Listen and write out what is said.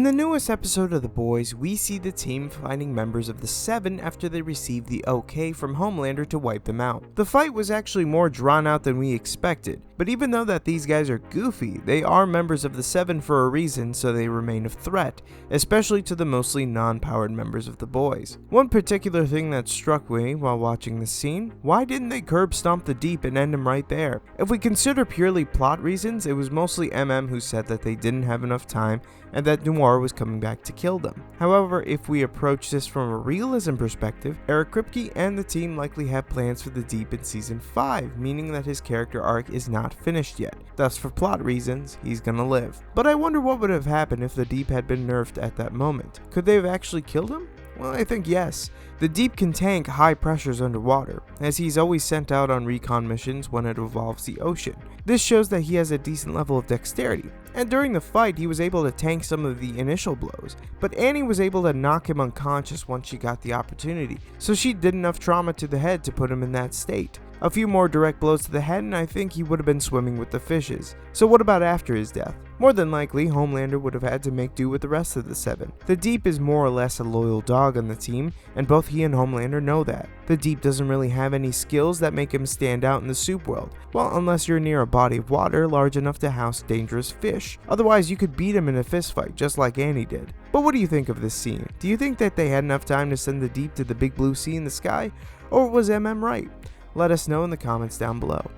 In the newest episode of The Boys, we see the team finding members of the Seven after they received the OK from Homelander to wipe them out. The fight was actually more drawn out than we expected, but even though that these guys are goofy, they are members of the Seven for a reason, so they remain a threat, especially to the mostly non-powered members of the Boys. One particular thing that struck me while watching this scene: why didn't they curb stomp the Deep and end him right there? If we consider purely plot reasons, it was mostly MM who said that they didn't have enough time and that Noir was coming back to kill them. However, if we approach this from a realism perspective, Eric Kripke and the team likely have plans for the Deep in Season 5, meaning that his character arc is not finished yet. Thus, for plot reasons, he's gonna live. But I wonder what would have happened if the Deep had been nerfed at that moment. Could they have actually killed him? Well, I think yes. The Deep can tank high pressures underwater, as he's always sent out on recon missions when it involves the ocean. This shows that he has a decent level of dexterity, and during the fight he was able to tank some of the initial blows, but Annie was able to knock him unconscious once she got the opportunity, so she did enough trauma to the head to put him in that state. A few more direct blows to the head and I think he would have been swimming with the fishes. So what about after his death? More than likely, Homelander would have had to make do with the rest of the Seven. The Deep is more or less a loyal dog on the team, and both he and Homelander know that. The Deep doesn't really have any skills that make him stand out in the soup world, well, unless you're near a body of water large enough to house dangerous fish. Otherwise, you could beat him in a fistfight just like Annie did. But what do you think of this scene? Do you think that they had enough time to send the Deep to the big blue sea in the sky? Or was MM right? Let us know in the comments down below.